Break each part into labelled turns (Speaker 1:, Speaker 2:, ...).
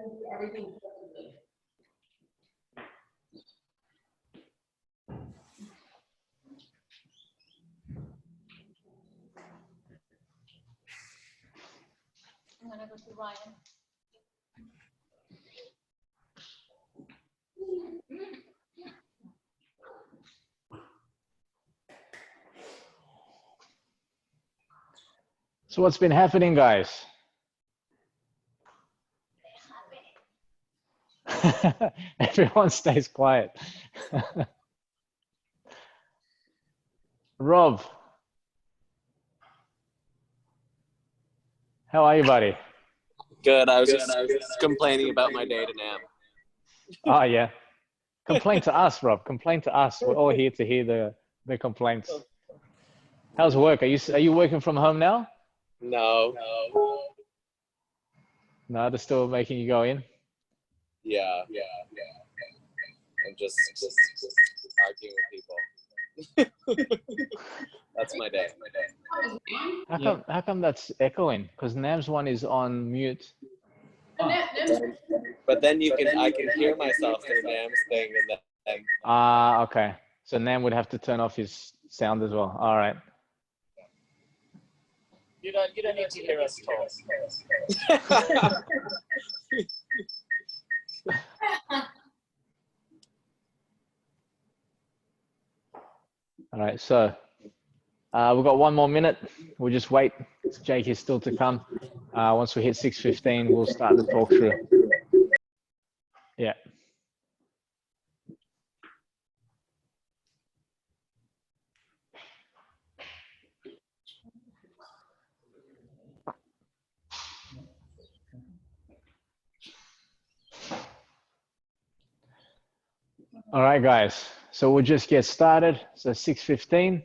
Speaker 1: I'm gonna go to Ryan.
Speaker 2: So what's been happening, guys? Everyone stays quiet. Rob, how are you, buddy?
Speaker 3: Good. I was just complaining about my day to NAM.
Speaker 2: Oh, yeah. Complain to us, Rob. Complain to us. We're all here to hear the complaints. How's work? Are you working from home now?
Speaker 3: No.
Speaker 2: No, they're still making you go in?
Speaker 3: Yeah. I'm just arguing with people. That's my day.
Speaker 2: How come that's echoing? Because Nam's one is on mute.
Speaker 3: But then I can hear myself through NAM's thing, and then.
Speaker 2: Okay. So Nam would have to turn off his sound as well. All right.
Speaker 4: You don't need to hear us talk.
Speaker 2: All right, so we've got 1 more minute. We'll just wait. Jake is still to come. Once we hit 6:15, we'll start the talk through. Yeah. All right, guys. So we'll just get started. So 6:15.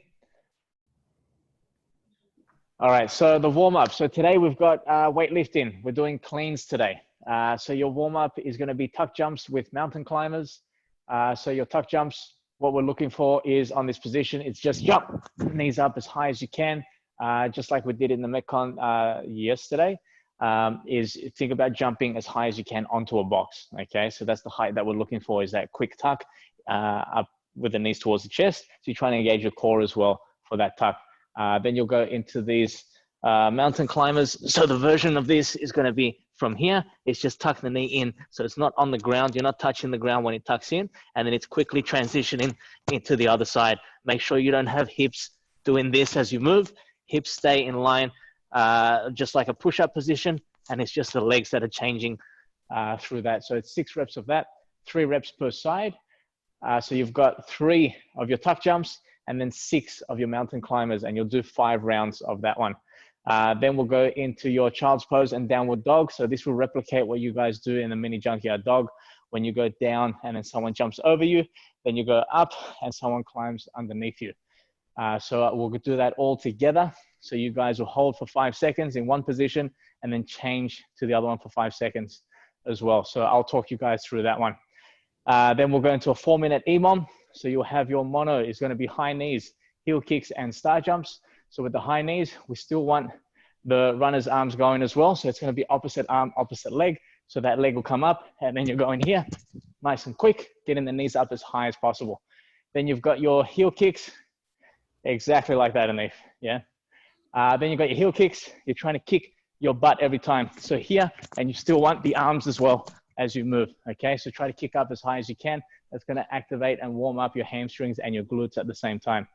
Speaker 2: All right, so the warm-up. So today we've got weightlifting. We're doing cleans today. So your warm-up is going to be tuck jumps with mountain climbers. So your tuck jumps, what we're looking for is on this position, it's just jump, knees up as high as you can, just like we did in the Metcon yesterday, is think about jumping as high as you can onto a box, okay? So that's the height that we're looking for, is that quick tuck up with the knees towards the chest. So you're trying to engage your core as well for that tuck. Then you'll go into these mountain climbers. So the version of this is going to be from here. It's just tuck the knee in. So it's not on the ground. You're not touching the ground when it tucks in. And then it's quickly transitioning into the other side. Make sure you don't have hips doing this as you move. Hips stay in line, just like a push-up position. And it's just the legs that are changing through that. So it's 6 reps of that, 3 reps per side. So you've got 3 of your tuck jumps and then 6 of your mountain climbers, and you'll do 5 rounds of that one. Then we'll go into your child's pose and downward dog. So this will replicate what you guys do in the mini junkyard dog. When you go down and then someone jumps over you, then you go up and someone climbs underneath you. So we'll do that all together. So you guys will hold for 5 seconds in one position and then change to the other one for 5 seconds as well. So I'll talk you guys through that one. Then we'll go into a 4-minute EMOM. So you'll have your mono is going to be high knees, heel kicks, and star jumps. So with the high knees, we still want the runner's arms going as well. So it's going to be opposite arm, opposite leg. So that leg will come up, and then you're going here, nice and quick, getting the knees up as high as possible. Then you've got your heel kicks, exactly like that, Anif, yeah. Then you've got your heel kicks. You're trying to kick your butt every time. So here, and you still want the arms as well as you move, okay? So try to kick up as high as you can. That's gonna activate and warm up your hamstrings and your glutes at the same time.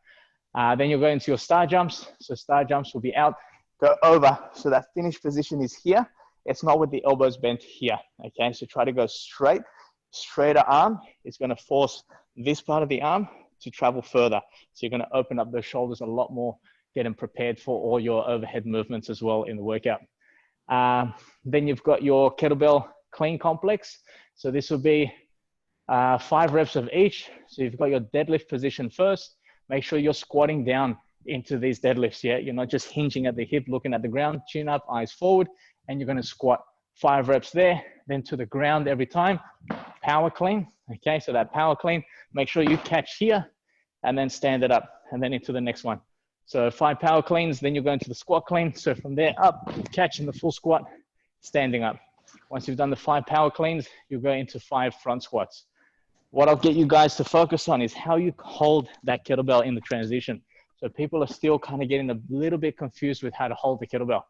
Speaker 2: Then you'll go into your star jumps. So star jumps will be out, go over. So that finish position is here. It's not with the elbows bent here, okay? So try to go straight, straighter arm. It's gonna force this part of the arm to travel further. So you're gonna open up those shoulders a lot more, getting prepared for all your overhead movements as well in the workout. Then you've got your kettlebell clean complex. So this will be 5 reps of each. So you've got your deadlift position first. Make sure you're squatting down into these deadlifts, yeah? You're not just hinging at the hip, looking at the ground, chin up, eyes forward, and you're gonna squat 5 reps there, then to the ground every time. Power clean, okay? So that power clean, make sure you catch here and then stand it up and then into the next one. So 5 power cleans, then you're going to the squat clean. So from there up, catching the full squat, standing up. Once you've done the 5 power cleans, you'll go into 5 front squats. What I'll get you guys to focus on is how you hold that kettlebell in the transition. So people are still kind of getting a little bit confused with how to hold the kettlebell.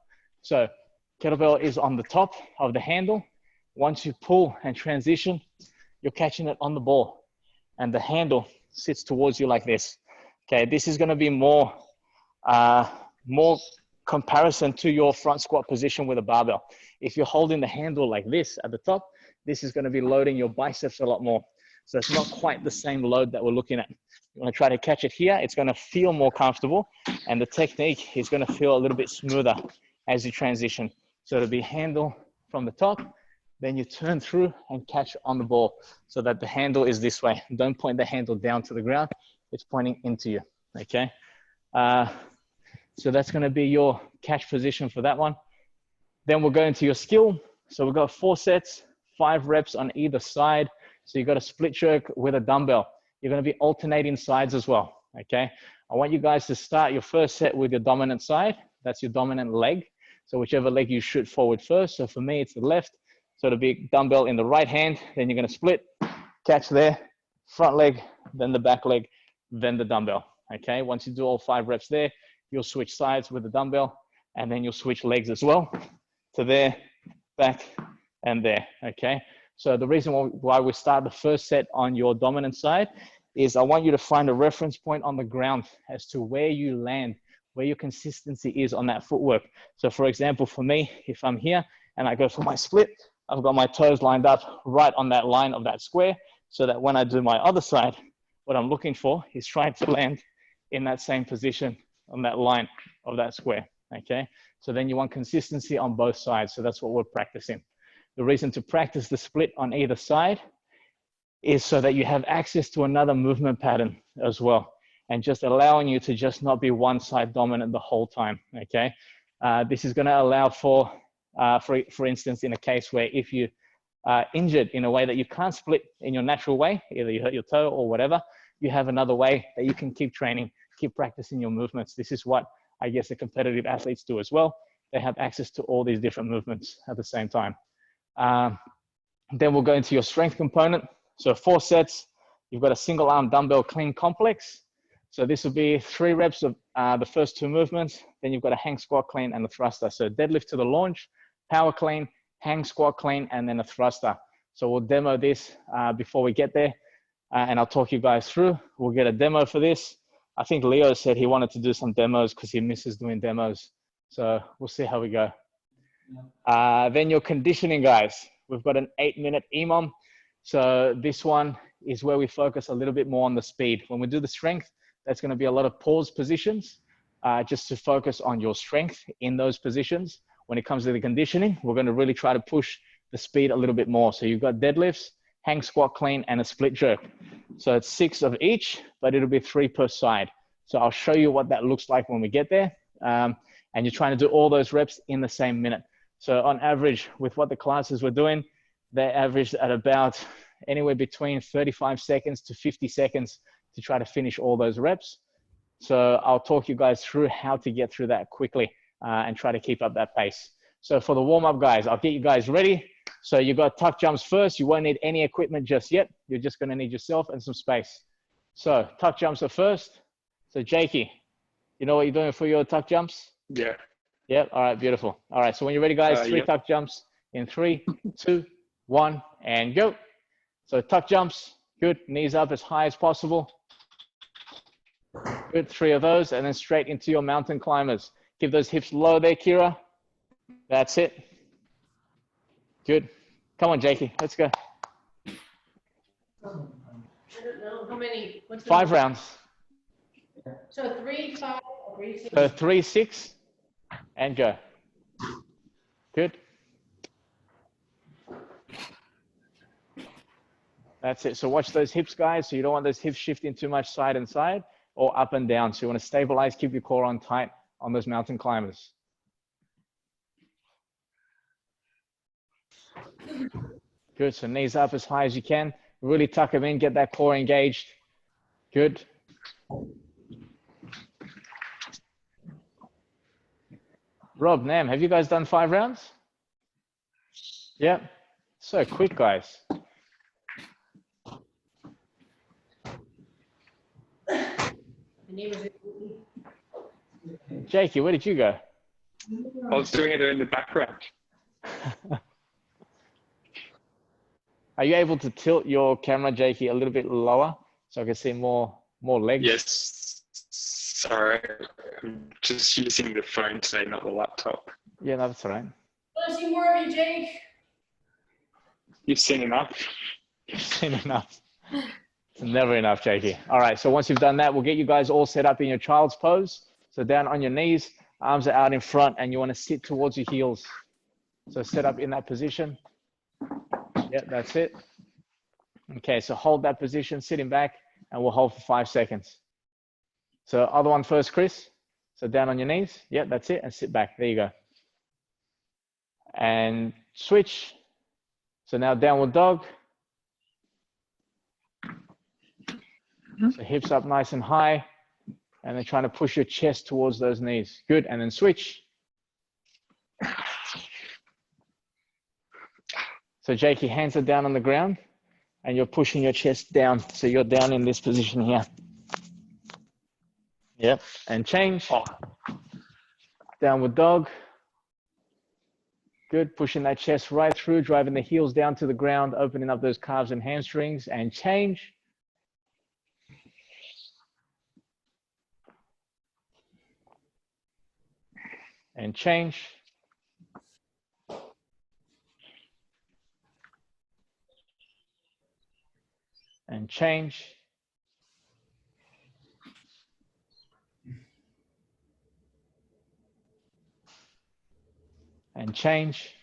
Speaker 2: So kettlebell is on the top of the handle. Once you pull and transition, you're catching it on the ball and the handle sits towards you like this. Okay, this is going to be more comparison to your front squat position with a barbell. If you're holding the handle like this at the top, this is going to be loading your biceps a lot more. So it's not quite the same load that we're looking at. You want to try to catch it here. It's going to feel more comfortable and the technique is going to feel a little bit smoother as you transition. So it'll be handle from the top, then you turn through and catch on the ball so that the handle is this way. Don't point the handle down to the ground. It's pointing into you, okay? So that's going to be your catch position for that one. Then we'll go into your skill. So we've got 4 sets, 5 reps on either side. So you've got a split jerk with a dumbbell. You're going to be alternating sides as well, okay? I want you guys to start your first set with your dominant side. That's your dominant leg. So whichever leg you shoot forward first. So for me, it's the left. So it'll be dumbbell in the right hand. Then you're going to split, catch there, front leg, then the back leg, then the dumbbell, okay? Once you do all 5 reps there, you'll switch sides with the dumbbell, and then you'll switch legs as well to there, back, and there, okay? So the reason why we start the first set on your dominant side is I want you to find a reference point on the ground as to where you land, where your consistency is on that footwork. So for example, for me, if I'm here and I go for my split, I've got my toes lined up right on that line of that square, so that when I do my other side, what I'm looking for is trying to land in that same position on that line of that square, okay? So then you want consistency on both sides. So that's what we're practicing. The reason to practice the split on either side is so that you have access to another movement pattern as well, and just allowing you to just not be one side dominant the whole time, okay? This is gonna allow for instance, in a case where if you are injured in a way that you can't split in your natural way, either you hurt your toe or whatever, you have another way that you can keep training, keep practicing your movements. This is what I guess the competitive athletes do as well. They have access to all these different movements at the same time. Then we'll go into your strength component. So 4 sets, you've got a single arm dumbbell clean complex. So this will be 3 reps of the first 2 movements. Then you've got a hang squat clean and a thruster. So deadlift to the launch, power clean, hang squat clean, and then a thruster. So we'll demo this before we get there. And I'll talk you guys through. We'll get a demo for this. I think Leo said he wanted to do some demos because he misses doing demos. So we'll see how we go. Then your conditioning, guys. We've got an 8-minute EMOM. So this one is where we focus a little bit more on the speed. When we do the strength, that's going to be a lot of pause positions, just to focus on your strength in those positions. When it comes to the conditioning, we're going to really try to push the speed a little bit more. So you've got deadlifts, hang squat clean, and a split jerk. So it's 6 of each, but it'll be 3 per side. So I'll show you what that looks like when we get there. And you're trying to do all those reps in the same minute. So on average, with what the classes were doing, they averaged at about anywhere between 35 seconds to 50 seconds to try to finish all those reps. So I'll talk you guys through how to get through that quickly and try to keep up that pace. So for the warm-up, guys, I'll get you guys ready. So you got tuck jumps first. You won't need any equipment just yet. You're just going to need yourself and some space. So tuck jumps are first. So Jakey, you know what you're doing for your tuck jumps?
Speaker 3: Yeah.
Speaker 2: Yep. All right. Beautiful. All right. So when you're ready, guys, 3
Speaker 3: yep.
Speaker 2: tuck jumps in 3, 2, 1, and go. So tuck jumps. Good. Knees up as high as possible. Good. 3 of those, and then straight into your mountain climbers. Keep those hips low there, Kira. That's it. Good. Come on, Jakey. Let's go.
Speaker 1: I don't know how many.
Speaker 2: 5 rounds.
Speaker 1: So 3, 5, 3, 6.
Speaker 2: So 3, 6, and go. Good. That's it. So watch those hips, guys. So you don't want those hips shifting too much side and side or up and down. So you want to stabilize, keep your core on tight on those mountain climbers. Good. So knees up as high as you can. Really tuck them in, get that core engaged. Good. Rob, Nam, have you guys done 5 rounds? Yep. So quick, guys. Jakey, where did you go?
Speaker 5: I was doing it in the background.
Speaker 2: Are you able to tilt your camera, Jakey, a little bit lower so I can see more legs?
Speaker 5: Yes. Sorry, I'm just using the phone today, not the laptop.
Speaker 2: Yeah, no, that's all right.
Speaker 1: Want to see more of you, Jake?
Speaker 5: You've seen enough.
Speaker 2: Seen enough. It's never enough, Jakey. All right, so once you've done that, we'll get you guys all set up in your child's pose. So down on your knees, arms are out in front, and you want to sit towards your heels. So set up in that position. Yep, that's it. Okay, so hold that position, sitting back, and we'll hold for 5 seconds. So other one first, Chris. So down on your knees. Yep, that's it, and sit back. There you go. And switch. So now downward dog. So hips up nice and high, and then trying to push your chest towards those knees. Good, and then switch. So Jakey, hands are down on the ground, and you're pushing your chest down. So you're down in this position here. Yep, and change. Downward dog. Good, pushing that chest right through, driving the heels down to the ground, opening up those calves and hamstrings, and change. And change. And change. And change.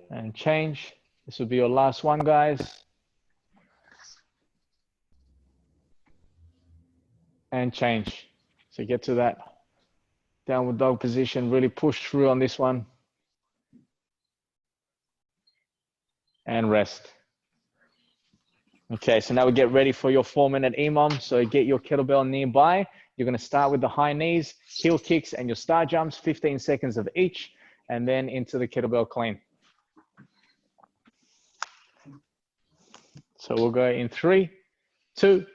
Speaker 2: And change. This will be your last one, guys. And change. So get to that downward dog position, really push through on this one. And rest. Okay, so now we get ready for your 4-minute EMOM. So get your kettlebell nearby. You're going to start with the high knees, heel kicks, and your star jumps, 15 seconds of each, and then into the kettlebell clean. So we'll go in 3, 2,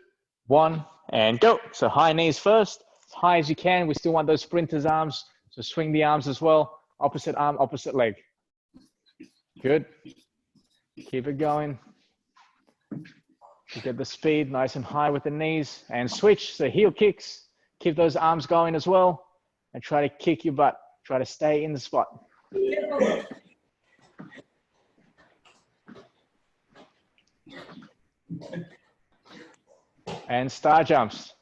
Speaker 2: 1, and go. So high knees first, as high as you can. We still want those sprinter's arms, so swing the arms as well. Opposite arm, opposite leg. Good. Keep it going. You get the speed nice and high with the knees, and switch. So heel kicks, keep those arms going as well, and try to kick your butt. Try to stay in the spot. And star jumps.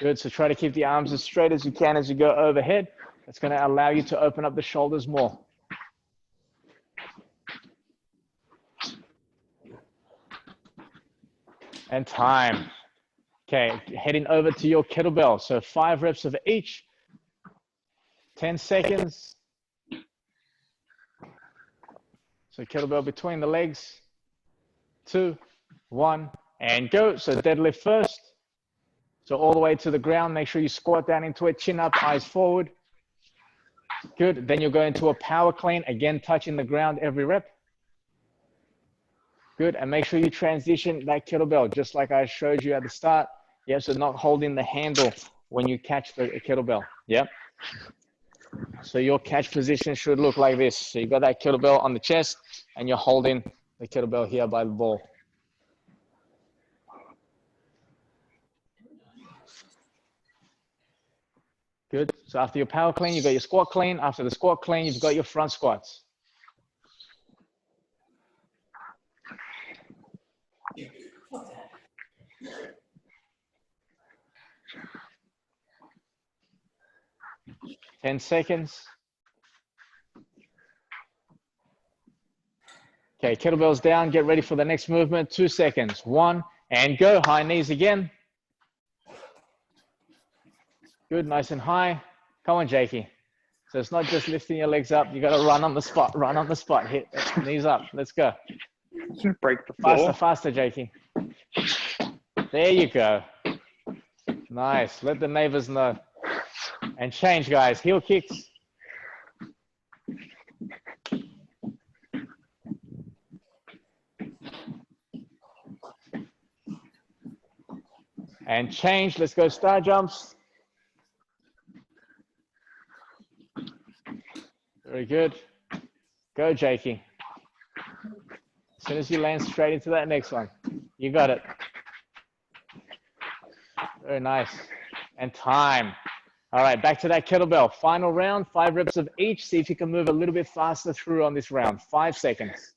Speaker 2: Good, so try to keep the arms as straight as you can as you go overhead. That's going to allow you to open up the shoulders more. And time. Okay, heading over to your kettlebell. So 5 reps of each, 10 seconds. So kettlebell between the legs, 2, 1, and go. So deadlift first. So all the way to the ground, make sure you squat down into it, chin up, eyes forward. Good, then you'll go into a power clean, again touching the ground every rep. Good, and make sure you transition that kettlebell, just like I showed you at the start. Yep, so not holding the handle when you catch the kettlebell. Yep. So your catch position should look like this. So you got that kettlebell on the chest, and you're holding the kettlebell here by the ball. Good, so after your power clean, you've got your squat clean. After the squat clean, you've got your front squats. Ten seconds. Okay, kettlebells down, get ready for the next movement. 2 seconds, 1, and go. High knees again. Good, nice and high. Come on, Jakey. So it's not just lifting your legs up. You got to run on the spot, run on the spot. Hit knees up. Let's go.
Speaker 5: Break the floor.
Speaker 2: Faster, faster, Jakey. There you go. Nice. Let the neighbors know. And change, guys. Heel kicks. And change. Let's go star jumps. Very good. Go, Jakey. As soon as you land straight into that next one, you got it. Very nice. And time. All right, back to that kettlebell. Final round, 5 reps of each. See if you can move a little bit faster through on this round. 5 seconds.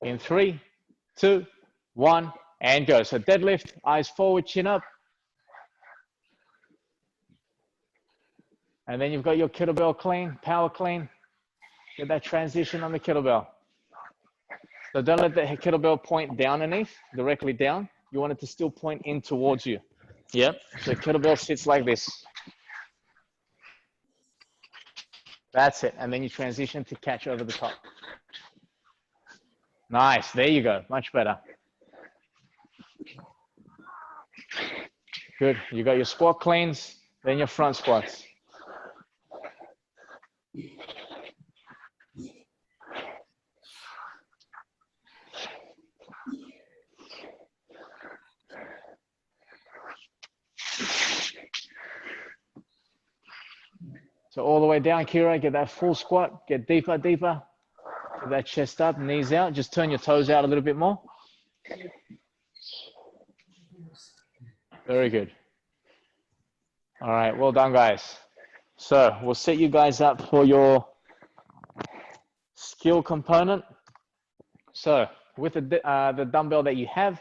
Speaker 2: In 3, 2, 1, and go. So deadlift, eyes forward, chin up. And then you've got your kettlebell clean, power clean. Get that transition on the kettlebell. So don't let the kettlebell point down underneath, directly down. You want it to still point in towards you. Yep. So kettlebell sits like this. That's it. And then you transition to catch over the top. Nice. There you go. Much better. Good. You got your squat cleans, then your front squats. So all the way down, Kira, get that full squat, get deeper, deeper. Get that chest up, knees out. Just turn your toes out a little bit more. Very good. All right, well done, guys. So we'll set you guys up for your skill component. So with the dumbbell that you have,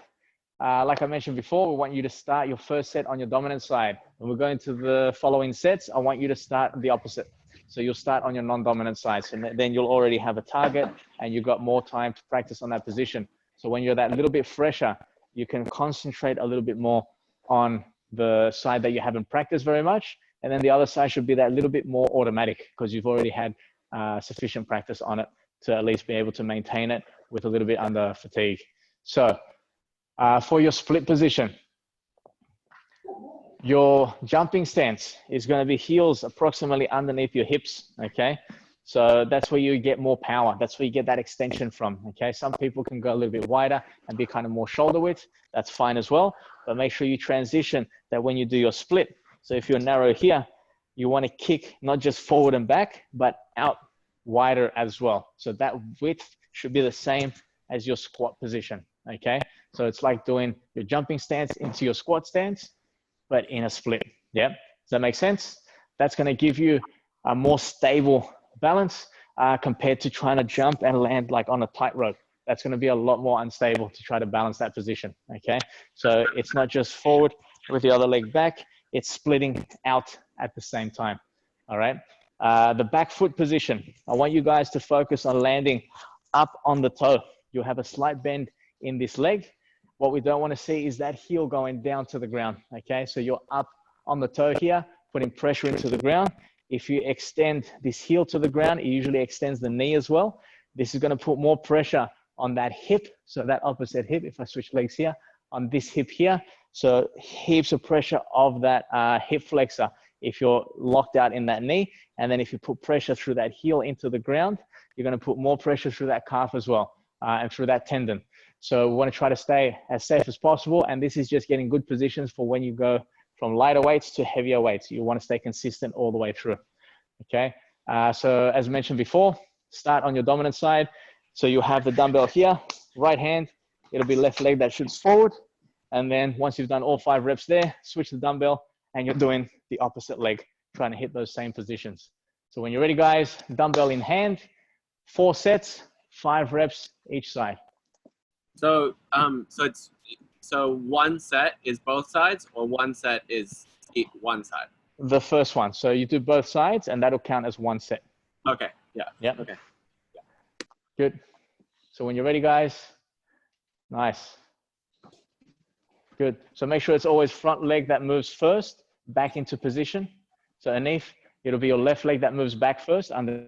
Speaker 2: like I mentioned before, we want you to start your first set on your dominant side. When we're going to the following sets, I want you to start the opposite. So you'll start on your non-dominant side. So then you'll already have a target and you've got more time to practice on that position. So when you're that little bit fresher, you can concentrate a little bit more on the side that you haven't practiced very much. And then the other side should be that little bit more automatic because you've already had sufficient practice on it to at least be able to maintain it with a little bit under fatigue. So for your split position, your jumping stance is going to be heels approximately underneath your hips, okay? So that's where you get more power. That's where you get that extension from, okay? Some people can go a little bit wider and be kind of more shoulder width. That's fine as well, but make sure you transition that when you do your split. So if you're narrow here, you want to kick not just forward and back, but out wider as well. So that width should be the same as your squat position, okay? So it's like doing your jumping stance into your squat stance, but in a split. Yeah, does that make sense? That's going to give you a more stable balance compared to trying to jump and land like on a tightrope. That's going to be a lot more unstable to try to balance that position. Okay, so it's not just forward with the other leg back, it's splitting out at the same time. All right, the back foot position, I want you guys to focus on landing up on the toe. You'll have a slight bend in this leg. What we don't want to see is that heel going down to the ground, okay? So you're up on the toe here, putting pressure into the ground. If you extend this heel to the ground, it usually extends the knee as well. This is going to put more pressure on that hip, so that opposite hip, if I switch legs here, on this hip here. So heaps of pressure of that hip flexor if you're locked out in that knee. And then if you put pressure through that heel into the ground, you're going to put more pressure through that calf as well and through that tendon. So we want to try to stay as safe as possible. And this is just getting good positions for when you go from lighter weights to heavier weights. You want to stay consistent all the way through. Okay. So as mentioned before, start on your dominant side. So you have the dumbbell here, right hand, it'll be left leg that shoots forward. And then once you've done all 5 reps there, switch the dumbbell and you're doing the opposite leg, trying to hit those same positions. So when you're ready, guys, dumbbell in hand, 4 sets, 5 reps each side.
Speaker 3: So so one set is both sides, or one set is one side?
Speaker 2: The first one. So you do both sides, and that'll count as 1 set.
Speaker 3: Okay. Yeah.
Speaker 2: Yeah.
Speaker 3: Okay.
Speaker 2: Good. So when you're ready, guys, nice. Good. So make sure it's always front leg that moves first, back into position. So underneath, it'll be your left leg that moves back first. Under.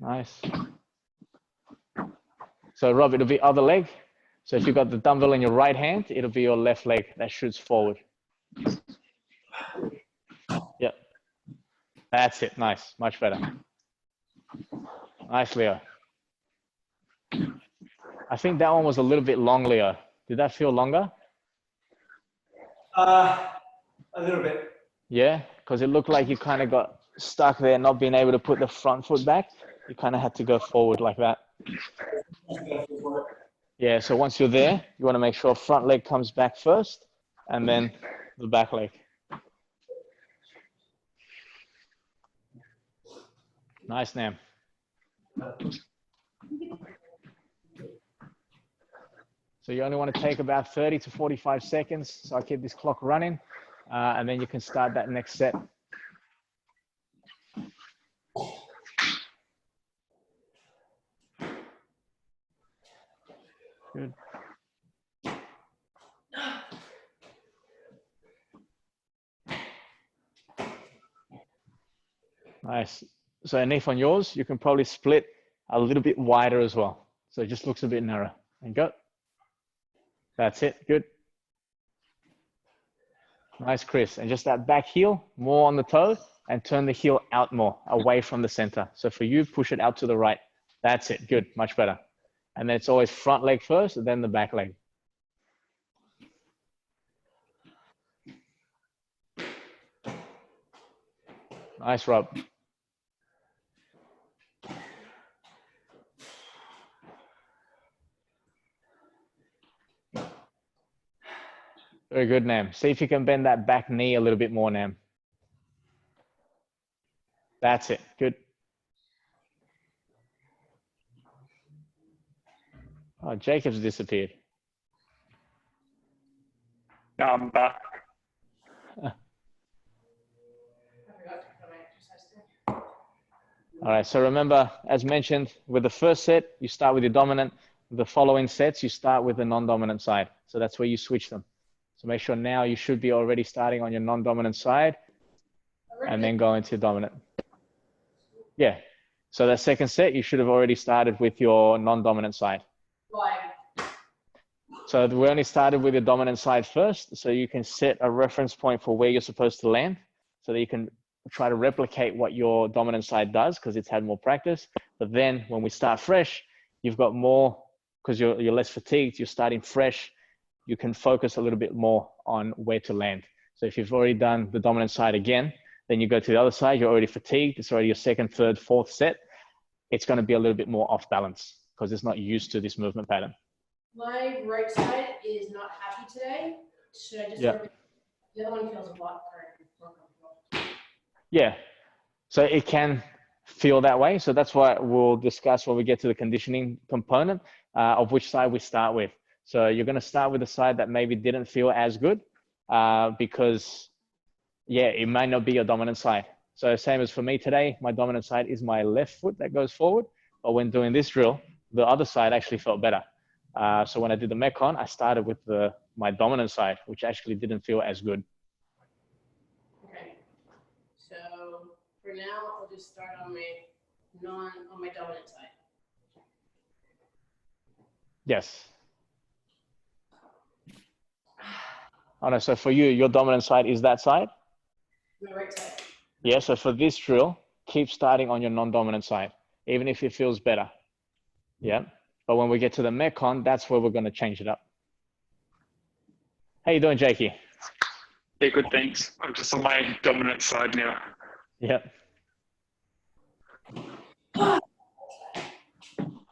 Speaker 2: Nice. So Rob, it'll be other leg. So if you've got the dumbbell in your right hand, it'll be your left leg that shoots forward. Yep. That's it. Nice. Much better. Nice, Leo. I think that one was a little bit long, Leo. Did that feel longer?
Speaker 6: A little bit.
Speaker 2: Yeah, because it looked like you kind of got stuck there, not being able to put the front foot back. You kind of had to go forward like that. Yeah, so once you're there, you want to make sure front leg comes back first and then the back leg. Nice, Nam. So you only want to take about 30 to 45 seconds. So I'll keep this clock running and then you can start that next set. Good. Nice. So Anif, on yours, you can probably split a little bit wider as well. So it just looks a bit narrow. And go. That's it. Good. Nice, Chris. And just that back heel, more on the toe, and turn the heel out more, away from the center. So for you, push it out to the right. That's it. Good. Much better. And then it's always front leg first, and then the back leg. Nice, Rob. Very good, Nam. See if you can bend that back knee a little bit more, Nam. That's it. Good. Oh, Jacob's disappeared.
Speaker 5: Now I'm back.
Speaker 2: All right, so remember, as mentioned, with the first set, you start with your dominant. The following sets, you start with the non-dominant side. So that's where you switch them. So make sure now you should be already starting on your non-dominant side and then go into dominant. Yeah, so that second set, you should have already started with your non-dominant side.
Speaker 1: Why?
Speaker 2: So we only started with your dominant side first, so you can set a reference point for where you're supposed to land so that you can try to replicate what your dominant side does because it's had more practice. But then when we start fresh, you've got more, because you're less fatigued, you're starting fresh, you can focus a little bit more on where to land. So if you've already done the dominant side again, then you go to the other side, you're already fatigued, it's already your second, third, fourth set. It's going to be a little bit more off balance because it's not used to this movement pattern.
Speaker 1: My right side is not happy today. Should I just
Speaker 2: Yeah.
Speaker 1: The other one feels a lot more comfortable.
Speaker 2: Yeah, so it can feel that way. So that's why we'll discuss when we get to the conditioning component of which side we start with. So you're going to start with the side that maybe didn't feel as good because, yeah, it might not be your dominant side. So same as for me today, my dominant side is my left foot that goes forward. But when doing this drill, the other side actually felt better. So when I did the Metcon, I started with my dominant side, which actually didn't feel as good.
Speaker 1: Okay. So for now, I'll just start on my dominant side.
Speaker 2: Yes. Oh no, so for you, your dominant side is that side?
Speaker 1: My right side.
Speaker 2: Yeah, so for this drill, keep starting on your non-dominant side, even if it feels better. Yeah, but when we get to the Metcon, that's where we're going to change it up. How you doing, Jakey?
Speaker 5: Yeah, good, thanks. I'm just on my dominant side now.
Speaker 2: Yep.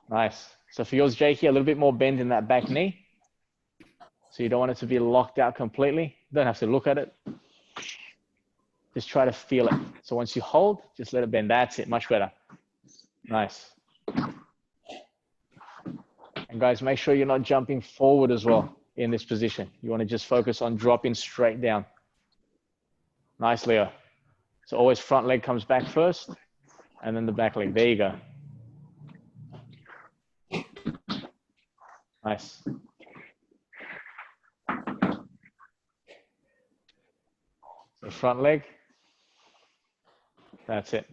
Speaker 2: Nice. So for yours, Jakey, a little bit more bend in that back knee. So you don't want it to be locked out completely. You don't have to look at it. Just try to feel it. So once you hold, just let it bend. That's it. Much better. Nice. And guys, make sure you're not jumping forward as well in this position. You want to just focus on dropping straight down. Nice, Leo. So always front leg comes back first and then the back leg. There you go. Nice. So front leg. That's it.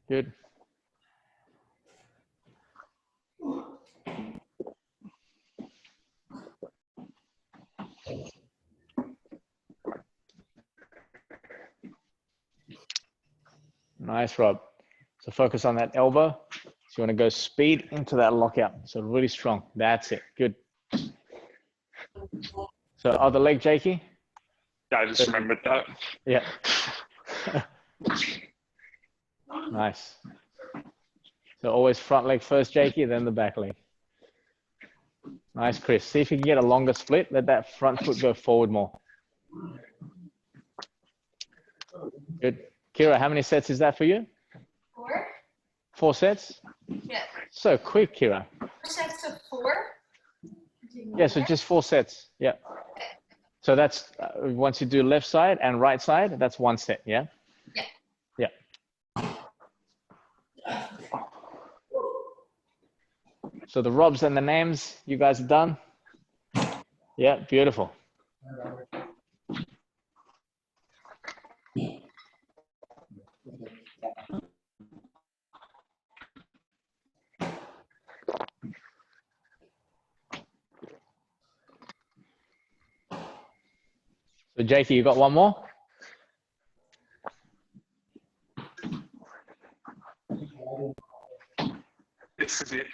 Speaker 2: Good. Nice, Rob. So focus on that elbow. So you want to go speed into that lockout. So really strong. That's it. Good. So other leg, Jakey.
Speaker 5: Yeah, I just remembered that.
Speaker 2: Yeah. Nice. So always front leg first, Jakey, then the back leg. Nice, Chris. See if you can get a longer split. Let that front foot go forward more. Good. Kira, how many sets is that for you?
Speaker 1: 4?
Speaker 2: 4 sets?
Speaker 1: Yeah.
Speaker 2: So quick, Kira.
Speaker 1: 4 sets of 4?
Speaker 2: Yeah, so just 4 sets. Yeah. So that's once you do left side and right side, that's 1 set. Yeah.
Speaker 1: Yeah.
Speaker 2: Yeah. So the Robs and the names, you guys are done? Yeah, beautiful. So Jakey, you got one more?
Speaker 5: This is it.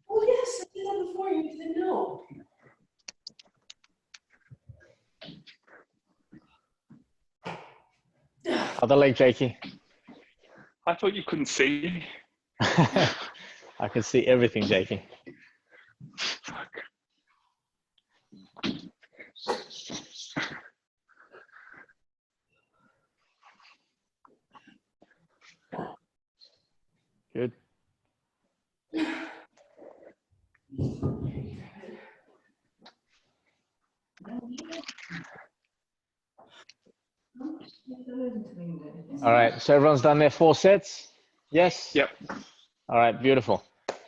Speaker 1: Oh, yes, I did that before. You didn't know.
Speaker 2: Other leg, Jakey.
Speaker 5: I thought you couldn't see.
Speaker 2: I can see everything, Jakey.
Speaker 5: Fuck.
Speaker 2: Good. All right, so everyone's done their 4 sets? Yes?
Speaker 5: Yep.
Speaker 2: All right, beautiful.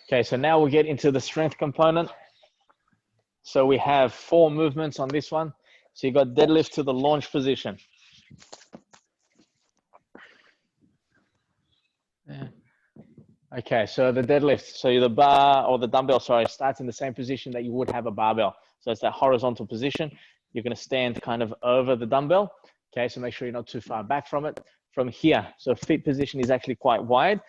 Speaker 2: Okay, so now we'll get into the strength component. So we have 4 movements on this one. So you got deadlift to the launch position. Okay, so the deadlift, so the bar or the dumbbell, sorry, starts in the same position that you would have a barbell. So it's that horizontal position. You're going to stand kind of over the dumbbell. Okay, so make sure you're not too far back from it. From here, so feet position is actually quite wide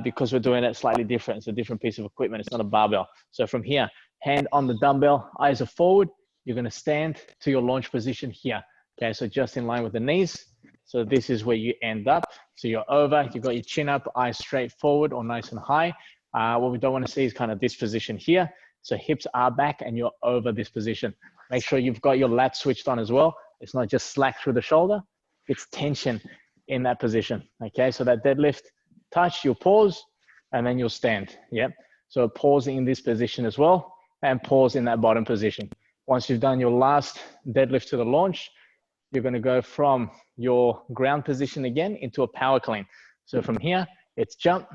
Speaker 2: because we're doing it slightly different. It's a different piece of equipment. It's not a barbell. So from here, hand on the dumbbell, eyes are forward. You're going to stand to your launch position here. Okay, so just in line with the knees. So this is where you end up. So you're over, you've got your chin up, eyes straight forward or nice and high. What we don't want to see is kind of this position here. So hips are back and you're over this position. Make sure you've got your lats switched on as well. It's not just slack through the shoulder, it's tension in that position. Okay, so that deadlift touch, you'll pause and then you'll stand. Yep. So pausing in this position as well and pause in that bottom position. Once you've done your last deadlift to the launch, you're going to go from your ground position again into a power clean. So from here, it's jump,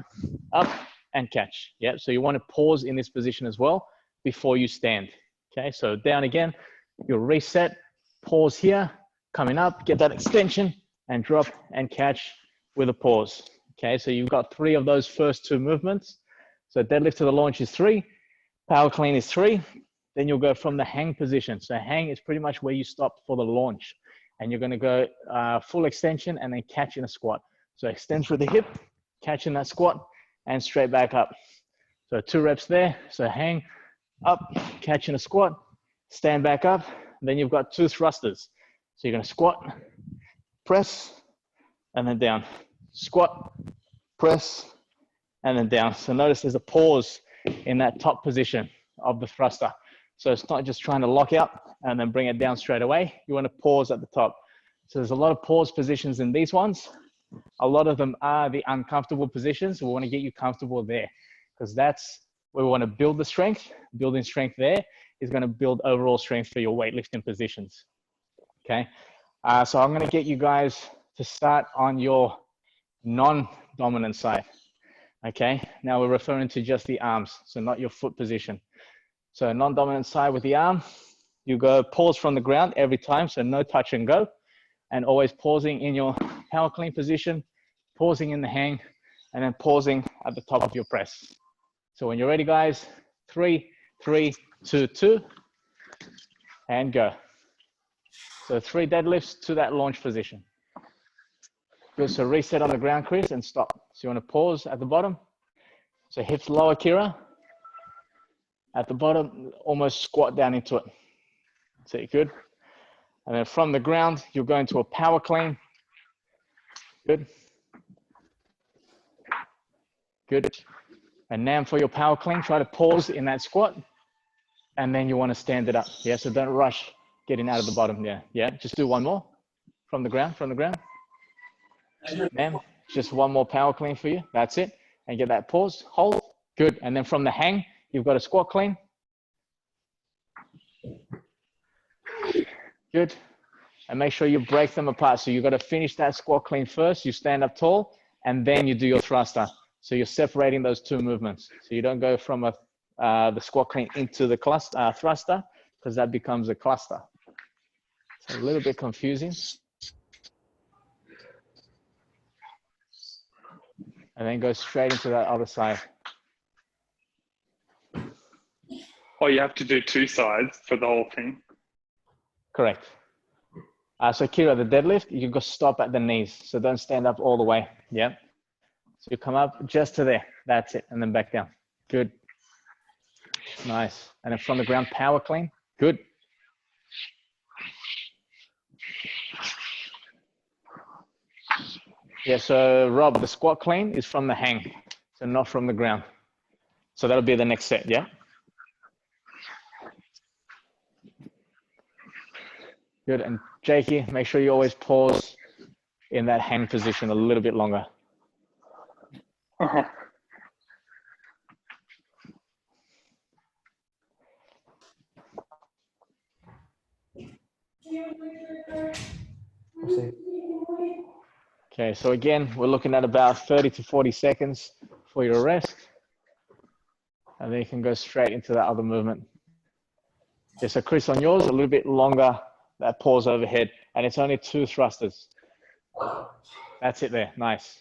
Speaker 2: up, and catch. Yeah, so you want to pause in this position as well before you stand. Okay, so down again, you'll reset, pause here, coming up, get that extension, and drop and catch with a pause. Okay, so you've got 3 of those first 2 movements. So deadlift to the launch is 3, power clean is 3. Then you'll go from the hang position. So hang is pretty much where you stop for the launch. And you're going to go full extension and then catch in a squat. So extend through the hip, catch in that squat, and straight back up. So 2 reps there. So hang, up, catch in a squat, stand back up. Then you've got 2 thrusters. So you're going to squat, press, and then down. Squat, press, and then down. So notice there's a pause in that top position of the thruster. So it's not just trying to lock out and then bring it down straight away. You want to pause at the top. So there's a lot of pause positions in these ones. A lot of them are the uncomfortable positions. We want to get you comfortable there because that's where we want to build the strength. Building strength there is going to build overall strength for your weightlifting positions. Okay. So I'm going to get you guys to start on your non-dominant side. Okay. Now we're referring to just the arms. So not your foot position. So non-dominant side with the arm, you go pause from the ground every time. So no touch and go, and always pausing in your power clean position, pausing in the hang, and then pausing at the top of your press. So when you're ready, guys, 3, 3, 2, 2, and go. So 3 deadlifts to that launch position. Good, so reset on the ground, Chris, and stop. So you want to pause at the bottom. So hips lower, Kira. At the bottom, almost squat down into it. So you're good. And then from the ground, you'll go into a power clean. Good. Good. And now for your power clean, try to pause in that squat. And then you want to stand it up. Yeah, so don't rush getting out of the bottom. Yeah, yeah. Just do one more from the ground, Ma'am, just one more power clean for you. That's it. And get that pause, hold. Good. And then from the hang, you've got a squat clean. Good. And make sure you break them apart. So you've got to finish that squat clean first. You stand up tall, and then you do your thruster. So you're separating those 2 movements. So you don't go from the squat clean into the thruster, because that becomes a cluster. It's a little bit confusing. And then go straight into that other side.
Speaker 5: Oh, you have to do 2 sides for the whole thing.
Speaker 2: Correct. So Kira, the deadlift, you go stop at the knees. So don't stand up all the way. Yeah. So you come up just to there. That's it. And then back down. Good. Nice. And then from the ground, power clean. Good. Yeah, so Rob, the squat clean is from the hang, so not from the ground. So that'll be the next set, yeah? Good, and Jakey, make sure you always pause in that hang position a little bit longer. Okay, so again, we're looking at about 30 to 40 seconds for your rest. And then you can go straight into that other movement. Yeah, so Chris, on yours, a little bit longer, that pause overhead. And it's only 2 thrusters. That's it there, nice.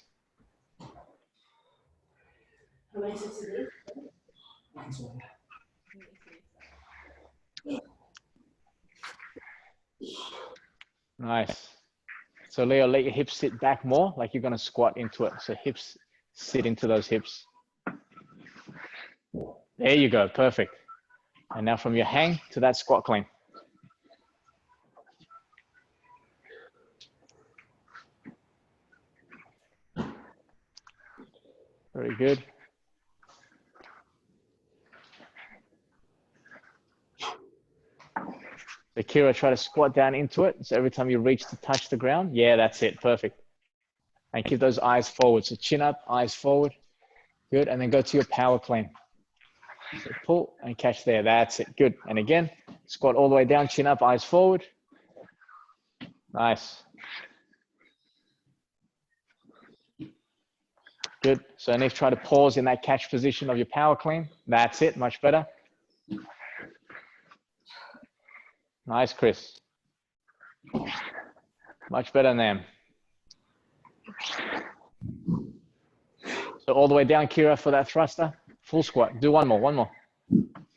Speaker 2: Nice. So Leo, let your hips sit back more, like you're gonna squat into it. So hips sit into those hips. There you go, perfect. And now from your hang to that squat clean. Very good. So Kira, try to squat down into it. So every time you reach to touch the ground, yeah, that's it, perfect. And keep those eyes forward. So chin up, eyes forward. Good, and then go to your power clean. So pull and catch there, that's it, good. And again, squat all the way down, chin up, eyes forward. Nice. Good, so Nif, try to pause in that catch position of your power clean. That's it, much better. Nice, Chris. Much better, Nam. So all the way down, Kira, for that thruster. Full squat. Do one more.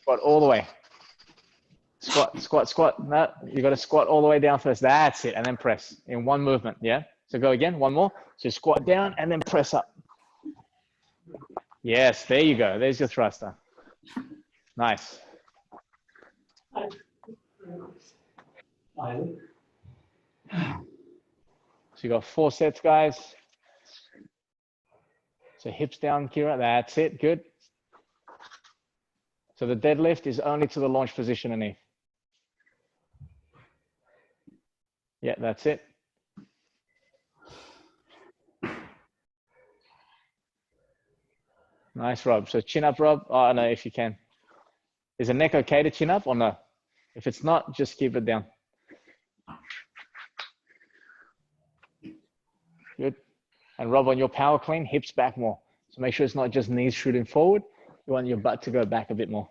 Speaker 2: Squat all the way. Squat, squat, squat. No, you got to squat all the way down first. That's it, and then press in one movement, yeah? So go again, one more. So squat down and then press up. Yes, there you go. There's your thruster. Nice. So you got 4 sets, guys. So hips down, Kira. That's it. Good. So the deadlift is only to the launch position, Anif. Yeah, that's it. Nice, Rob. So chin up, Rob. Oh, no, if you can. Is the neck okay to chin up or no? If it's not, just keep it down. Good. And Rob, on your power clean, hips back more. So make sure it's not just knees shooting forward. You want your butt to go back a bit more.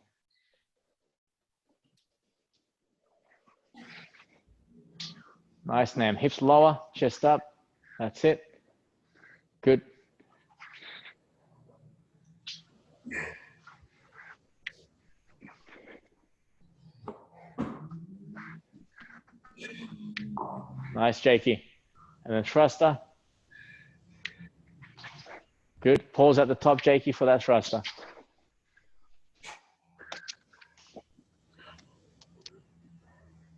Speaker 2: Nice, Nam. Hips lower, chest up. That's it. Good. Nice, Jakey. And then thruster. Good. Pause at the top, Jakey, for that thruster.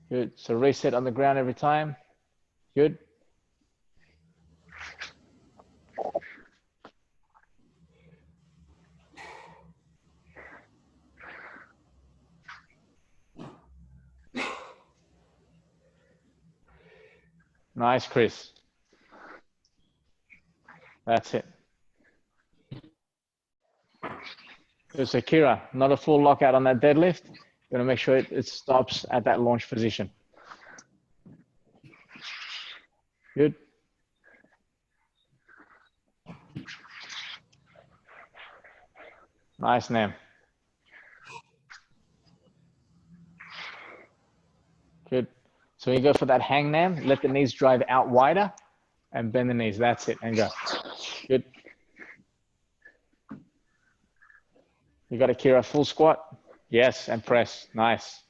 Speaker 2: Good. So reset on the ground every time. Good. Nice, Chris. That's it. Good. So Kira, not a full lockout on that deadlift. You're gonna make sure it stops at that launch position. Good. Nice, Nam. Good. So you go for that hang, Nam. Let the knees drive out wider and bend the knees. That's it. And go. Good. You got a Kira full squat. Yes. And press. Nice.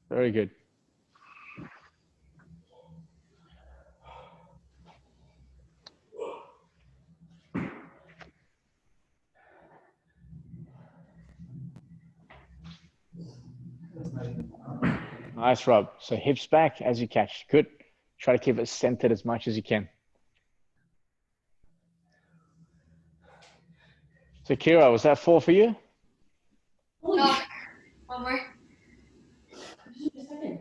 Speaker 2: Very good. Nice, Rob. So hips back as you catch. Good. Try to keep it centered as much as you can. So Kira, was that 4 for you?
Speaker 7: No, one more.
Speaker 1: Just a second.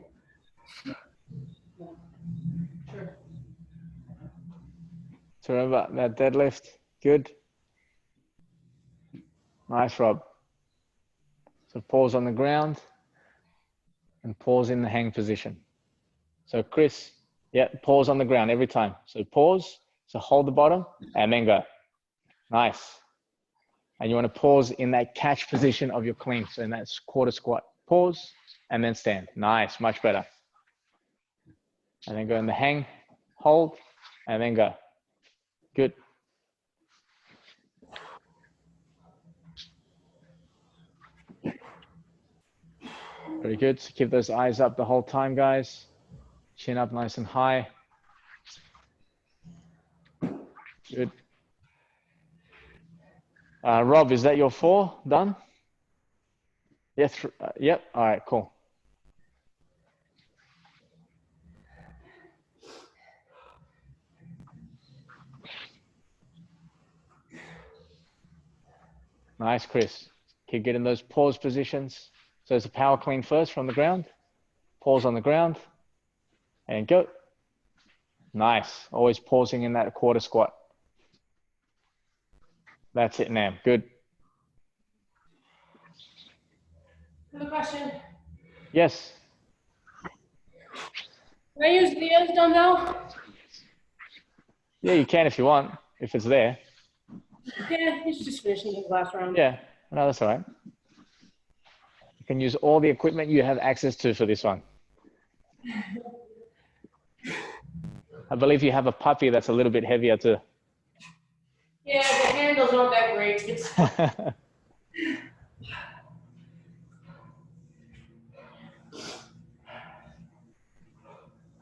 Speaker 1: Sure.
Speaker 2: So remember that deadlift. Good. Nice, Rob. So pause on the ground and pause in the hang position. So Chris, yeah, pause on the ground every time. So pause, so hold the bottom and then go. Nice. And you want to pause in that catch position of your clean. So in that quarter squat, pause and then stand. Nice, much better. And then go in the hang, hold, and then go. Good. Very good. So keep those eyes up the whole time, guys. Chin up nice and high. Good. Rob, is that your 4 done? Yes. Yep. All right, cool. Nice, Chris. Keep getting those pause positions. So it's a power clean first from the ground. Pause on the ground and go. Nice. Always pausing in that quarter squat. That's it, Nam. Good.
Speaker 1: I have a question.
Speaker 2: Yes.
Speaker 1: Can I use Leo's dumbbell?
Speaker 2: Yeah, you can if you want, if it's there.
Speaker 1: Yeah, he's just finishing his last round.
Speaker 2: Yeah. No, that's all right. You can use all the equipment you have access to for this one. I believe you have a puppy that's a little bit heavier too.
Speaker 1: Yeah, the handles aren't that great. It's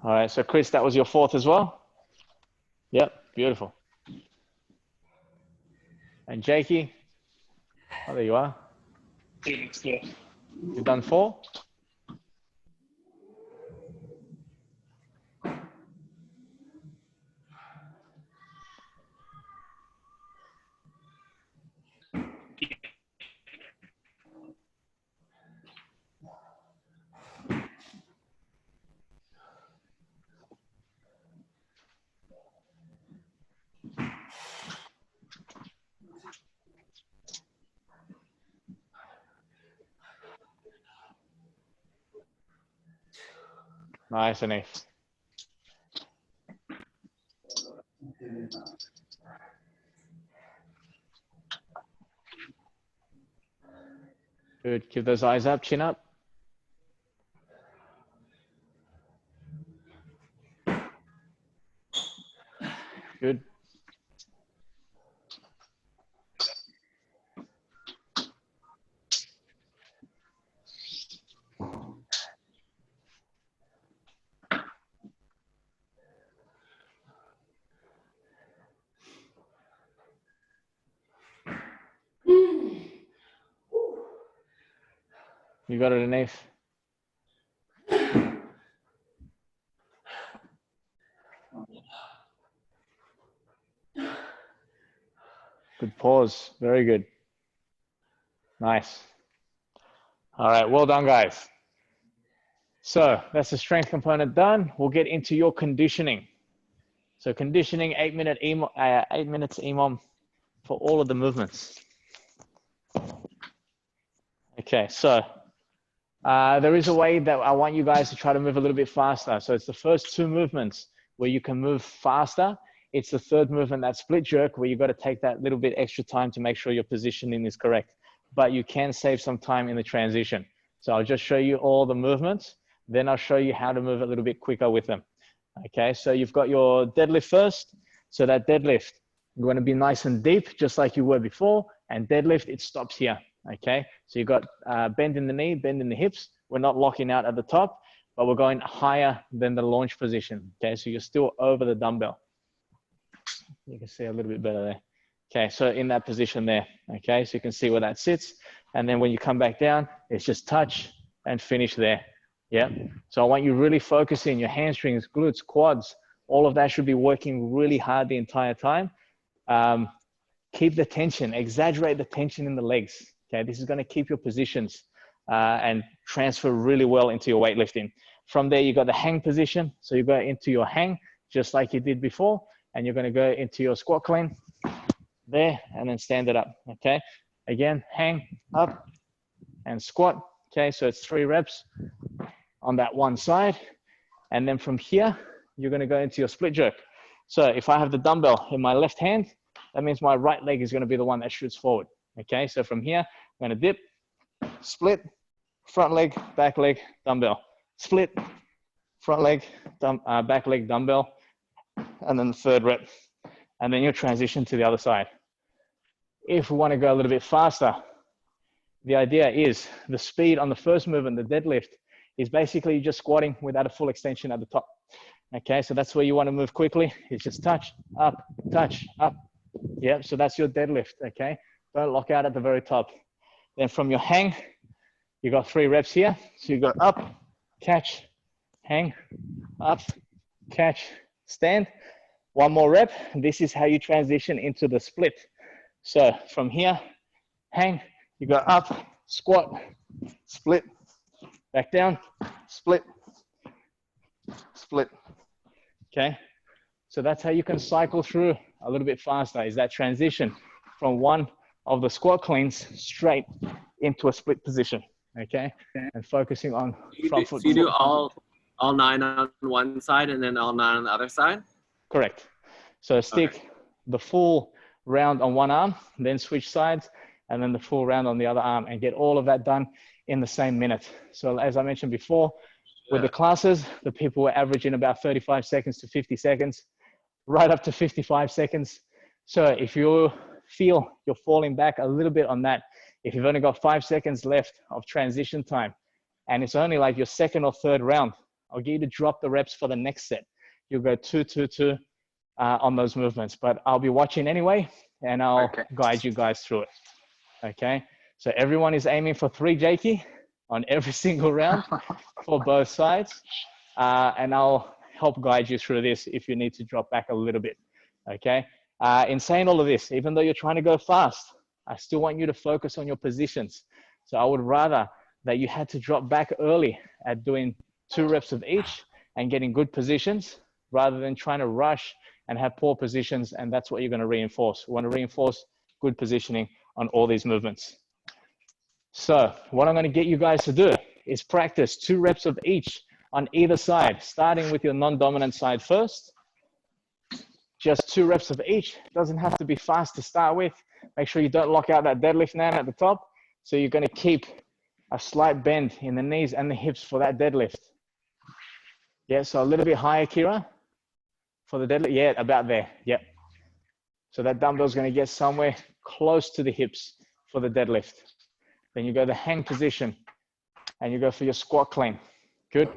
Speaker 2: All right, so Chris, that was your 4th as well? Yep, beautiful. And Jakey? Oh, there you are.
Speaker 5: Yeah.
Speaker 2: You've done 4? Nice, Anif. Good. Keep those eyes up, chin up. Good. You got it, Anif. Good pause. Very good. Nice. All right. Well done, guys. So that's the strength component done. We'll get into your conditioning. So conditioning, 8 minutes EMOM for all of the movements. Okay, so there is a way that I want you guys to try to move a little bit faster. So it's the first 2 movements where you can move faster. It's the third movement, that split jerk, where you've got to take that little bit extra time to make sure your positioning is correct. But you can save some time in the transition. So I'll just show you all the movements. Then I'll show you how to move a little bit quicker with them. Okay, so you've got your deadlift first. So that deadlift, you're going to be nice and deep, just like you were before. And deadlift, it stops here. Okay, so you've got bend in the knee, bend in the hips. We're not locking out at the top, but we're going higher than the launch position. Okay, so you're still over the dumbbell. You can see a little bit better there. Okay, so in that position there. Okay, so you can see where that sits. And then when you come back down, it's just touch and finish there. Yeah, so I want you really focusing your hamstrings, glutes, quads, all of that should be working really hard the entire time. Keep the tension, exaggerate the tension in the legs. Okay, this is going to keep your positions and transfer really well into your weightlifting. From there, you got the hang position. So you go into your hang, just like you did before, and you're going to go into your squat clean there and then stand it up. Okay, again, hang up and squat. Okay, so it's 3 reps on that one side. And then from here, you're going to go into your split jerk. So if I have the dumbbell in my left hand, that means my right leg is going to be the one that shoots forward. Okay, so from here, I'm going to dip, split, front leg, back leg, dumbbell, split, front leg, back leg, dumbbell, and then the third rep. And then you'll transition to the other side. If we want to go a little bit faster, the idea is the speed on the first movement, the deadlift, is basically just squatting without a full extension at the top. Okay, so that's where you want to move quickly. It's just touch, up, touch, up. Yeah, so that's your deadlift, okay? Don't lock out at the very top. Then from your hang, you got 3 reps here. So you go up, catch, hang, up, catch, stand. 1 more rep. This is how you transition into the split. So from here, hang, you go up, squat, split, back down, split, split. Okay, so that's how you can cycle through a little bit faster, is that transition from one of the squat cleans straight into a split position. Okay, and focusing on front foot.
Speaker 3: So you do all 9 on one side and then all 9 on the other side?
Speaker 2: Correct. So stick the full round on one arm, then switch sides, and then the full round on the other arm, and get all of that done in the same minute. So as I mentioned before, with the classes, the people were averaging about 35 seconds to 50 seconds, right up to 55 seconds. So if you feel you're falling back a little bit on that, if you've only got 5 seconds left of transition time, and it's only like your second or third round, I'll get you to drop the reps for the next set. You'll go 2, 2, 2 on those movements, but I'll be watching anyway, and I'll guide you guys through it. Okay, so everyone is aiming for 3, Jakey, on every single round for both sides. And I'll help guide you through this if you need to drop back a little bit, okay? In saying all of this, even though you're trying to go fast, I still want you to focus on your positions. So I would rather that you had to drop back early at doing 2 reps of each and getting good positions rather than trying to rush and have poor positions, and that's what you're going to reinforce. We want to reinforce good positioning on all these movements. So what I'm going to get you guys to do is practice 2 reps of each on either side, starting with your non-dominant side first. Just 2 reps of each. Doesn't have to be fast to start with. Make sure you don't lock out that deadlift now at the top. So you're going to keep a slight bend in the knees and the hips for that deadlift. Yeah, so a little bit higher, Kira. for the deadlift. Yeah, about there. Yep. So that dumbbell's going to get somewhere close to the hips for the deadlift. Then you go the hang position and you go for your squat clean. Good.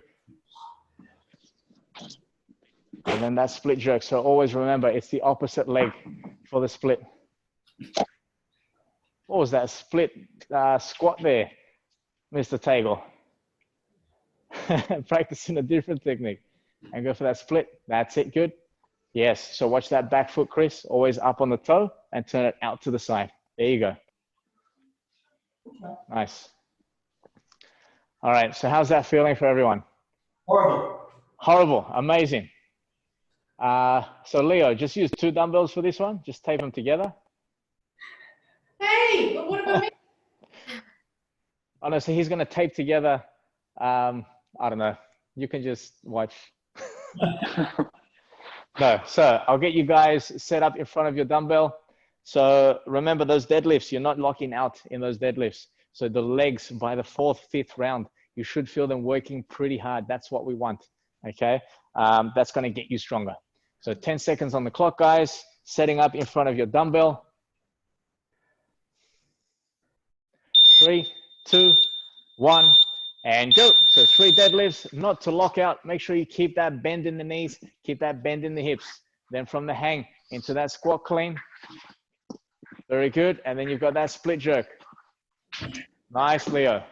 Speaker 2: And then that split jerk. So always remember, it's the opposite leg for the split. What was that split squat there, Mr. Tagle? Practicing a different technique. And go for that split. That's it. Good. Yes. So watch that back foot, Chris. Always up on the toe and turn it out to the side. There you go. Nice. All right. So how's that feeling for everyone?
Speaker 6: Horrible.
Speaker 2: Horrible. Amazing. So Leo, just use 2 dumbbells for this one. Just tape them together.
Speaker 1: Hey, but what about me?
Speaker 2: Oh no, so he's going to tape together. I don't know. You can just watch. No, so I'll get you guys set up in front of your dumbbell. So remember those deadlifts, you're not locking out in those deadlifts. So the legs by the 4th, 5th round, you should feel them working pretty hard. That's what we want, okay? That's gonna get you stronger. So 10 seconds on the clock, guys. Setting up in front of your dumbbell. 3, 2, 1, and go. So 3 deadlifts, not to lock out. Make sure you keep that bend in the knees, keep that bend in the hips. Then from the hang into that squat clean. Very good. And then you've got that split jerk. Nice, Leo.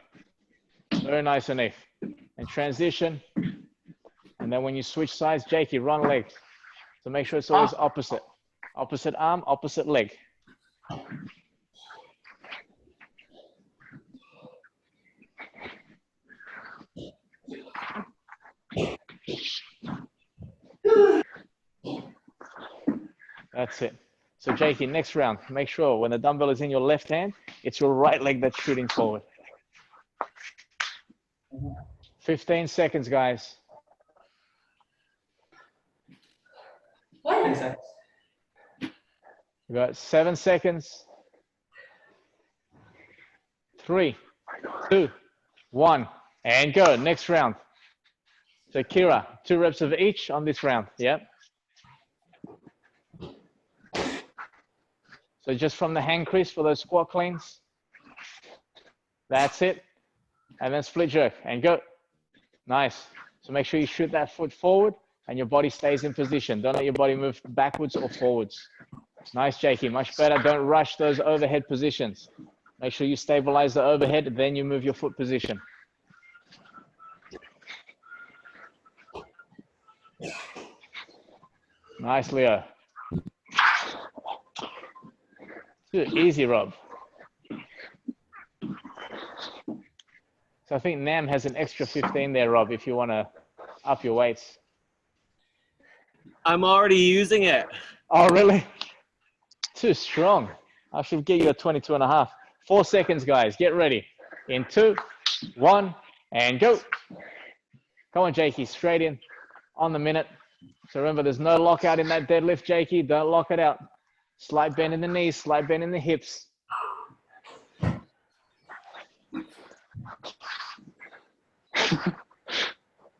Speaker 2: Very nice, Anif. And transition. And then when you switch sides, Jakey, run leg. So make sure it's always opposite. Opposite arm, opposite leg. That's it. So Jakey, next round, make sure when the dumbbell is in your left hand, it's your right leg that's shooting forward. 15 seconds, guys.
Speaker 6: What?
Speaker 2: We got 7 seconds. 3, 2, 1, and go. Next round. So Kira, 2 reps of each on this round. Yep. So just from the hang, Chris, for those squat cleans. That's it. And then split jerk and go. Nice. So make sure you shoot that foot forward and your body stays in position. Don't let your body move backwards or forwards. Nice, Jakey. Much better. Don't rush those overhead positions. Make sure you stabilize the overhead, then you move your foot position. Nice, Leo. Good. Easy, Rob. So I think Nam has an extra 15 there, Rob, if you want to up your weights.
Speaker 3: I'm already using it.
Speaker 2: Oh, really? Too strong. I should get you a 22.5. 4 seconds, guys. Get ready. In 2, 1, and go. Come on, Jakey. Straight in on the minute. So remember, there's no lockout in that deadlift, Jakey. Don't lock it out. Slight bend in the knees, slight bend in the hips.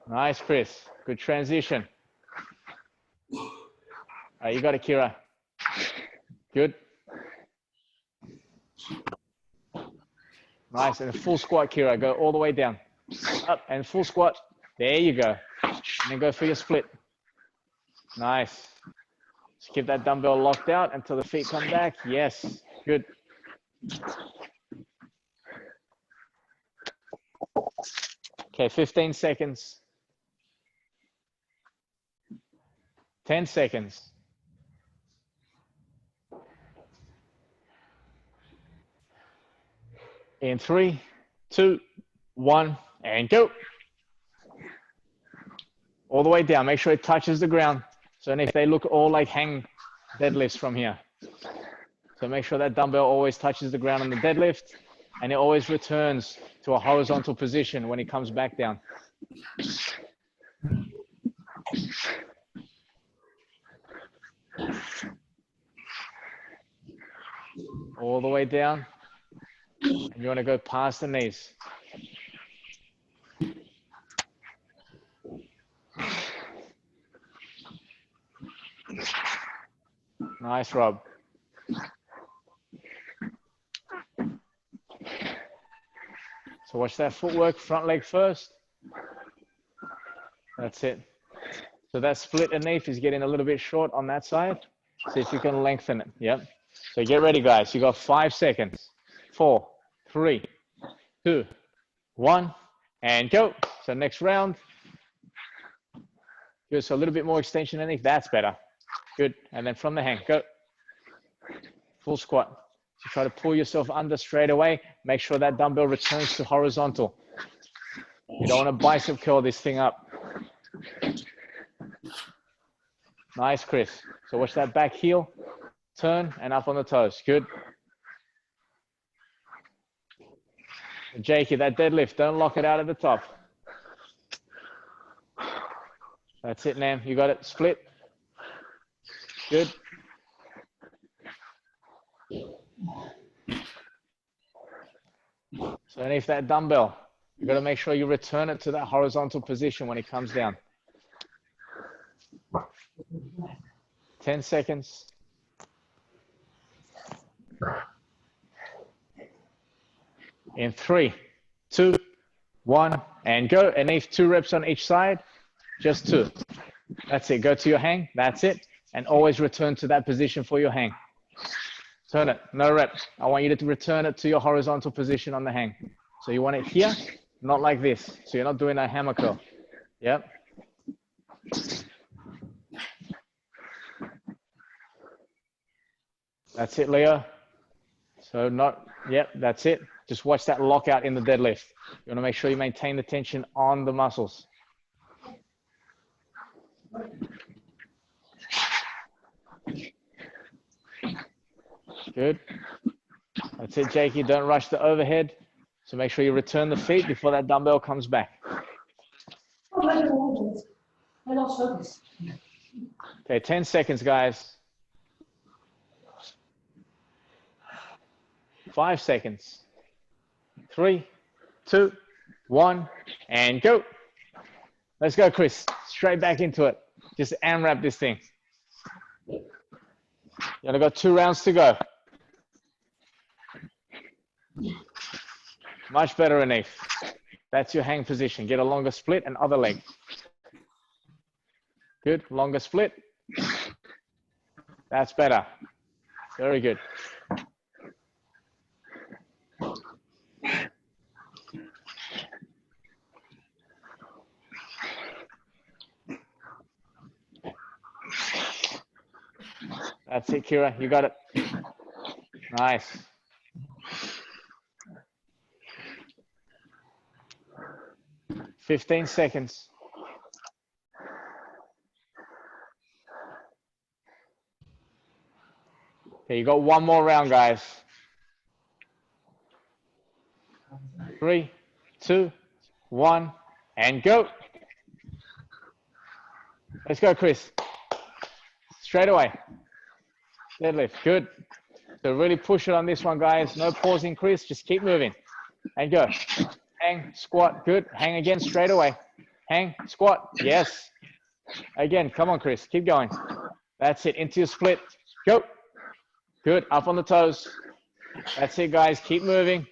Speaker 2: Nice, Chris. Good transition. All right, you got it, Kira. Good. Nice, and a full squat, Kira. Go all the way down. Up and full squat. There you go. And then go for your split. Nice. Just keep that dumbbell locked out until the feet come back. Yes, good. Okay, 15 seconds. 10 seconds. In 3, 2, 1, and go. All the way down. Make sure it touches the ground. So if they look all like hang deadlifts from here. So make sure that dumbbell always touches the ground on the deadlift and it always returns to a horizontal position when it comes back down. All the way down. And you want to go past the knees. Nice, Rob. So watch that footwork, front leg first. That's it. So that split underneath is getting a little bit short on that side. See if you can lengthen it. Yep. So get ready, guys. You got 5 seconds. 4, 3, 2, 1, and go. So next round. Good. So a little bit more extension underneath. That's better. Good. And then from the hang, go. Full squat. So try to pull yourself under straight away. Make sure that dumbbell returns to horizontal. You don't want to bicep curl this thing up. Nice, Chris. So watch that back heel. Turn and up on the toes. Good. Jakey, that deadlift, don't lock it out at the top. That's it, Nam. You got it. Split. Good. So underneath that dumbbell, you got to make sure you return it to that horizontal position when it comes down. 10 seconds. In 3, 2, 1, and go. Underneath 2 reps on each side. Just 2. That's it. Go to your hang. That's it. And always return to that position for your hang. Turn it. No reps. I want you to return it to your horizontal position on the hang. So you want it here, not like this. So you're not doing a hammer curl. Yep. That's it, Leo. So not, yep, that's it. Just watch that lockout in the deadlift. You want to make sure you maintain the tension on the muscles. Good. That's it, Jakey. Don't rush the overhead. So make sure you return the feet before that dumbbell comes back. Okay, 10 seconds, guys. 5 seconds. 3, 2, 1, and go. Let's go, Chris. Straight back into it. Just AMRAP this thing. You only got 2 rounds to go. Much better, Anif. That's your hang position. Get a longer split and other leg. Good. Longer split. That's better. Very good. That's it, Kira. You got it. Nice. $15 seconds. Okay, you got 1 more round, guys. 3, 2, 1, and go. Let's go, Chris. Straight away. Deadlift, good. So really push it on this one, guys. No pausing, Chris. Just keep moving. And go. Hang, squat, good. Hang again, straight away. Hang, squat, yes. Again, come on, Chris. Keep going. That's it, into your split. Go. Good, up on the toes. That's it, guys. Keep moving.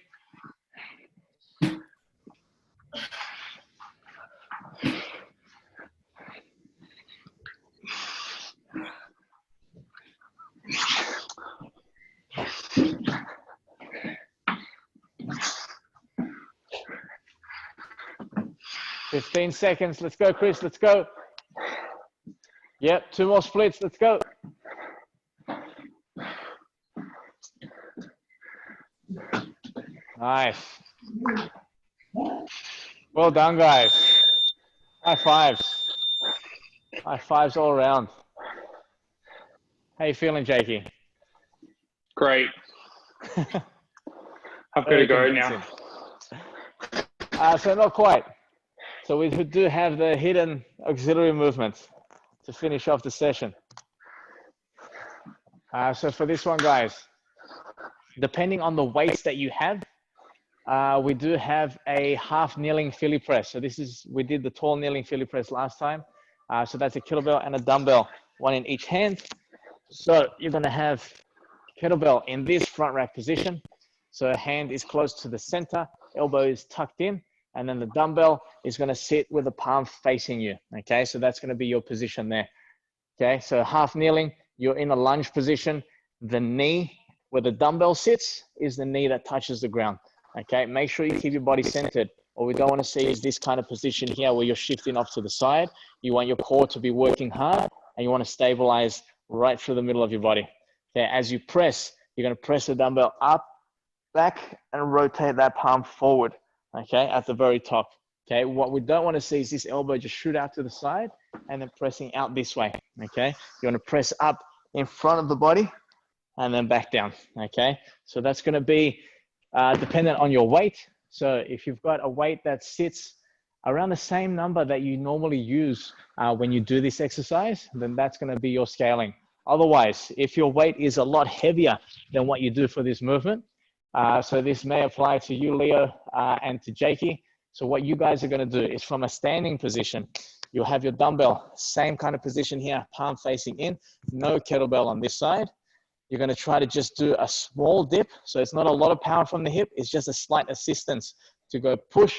Speaker 2: $15 seconds. Let's go, Chris. Let's go. Yep, 2 more splits. Let's go. Nice. Well done, guys. High fives. High fives all around. How you feeling, Jakey?
Speaker 5: Great. I've got to go now.
Speaker 2: So not quite. So we do have the hidden auxiliary movements to finish off the session. So for this one, guys, depending on the weights that you have, we do have a half kneeling Philly press. So this is, we did the tall kneeling Philly press last time. So that's a kettlebell and a dumbbell, 1 in each hand. So you're going to have kettlebell in this front rack position. So hand is close to the center, elbow is tucked in, and then the dumbbell is going to sit with the palm facing you. Okay, so that's going to be your position there. Okay, so half kneeling, you're in a lunge position. The knee where the dumbbell sits is the knee that touches the ground. Okay, make sure you keep your body centered. What we don't want to see is this kind of position here where you're shifting off to the side. You want your core to be working hard, and you want to stabilize right through the middle of your body. Okay, as you press, you're going to press the dumbbell up, back, and rotate that palm forward. Okay, at the very top. Okay, what we don't want to see is this elbow just shoot out to the side and then pressing out this way. Okay, you want to press up in front of the body and then back down. Okay, so that's going to be dependent on your weight. So if you've got a weight that sits around the same number that you normally use when you do this exercise, then that's going to be your scaling. Otherwise, if your weight is a lot heavier than what you do for this movement, so this may apply to you, Leo, and to Jakey. So what you guys are going to do is from a standing position, you'll have your dumbbell, same kind of position here, palm facing in, no kettlebell on this side. You're going to try to just do a small dip. So it's not a lot of power from the hip. It's just a slight assistance to go push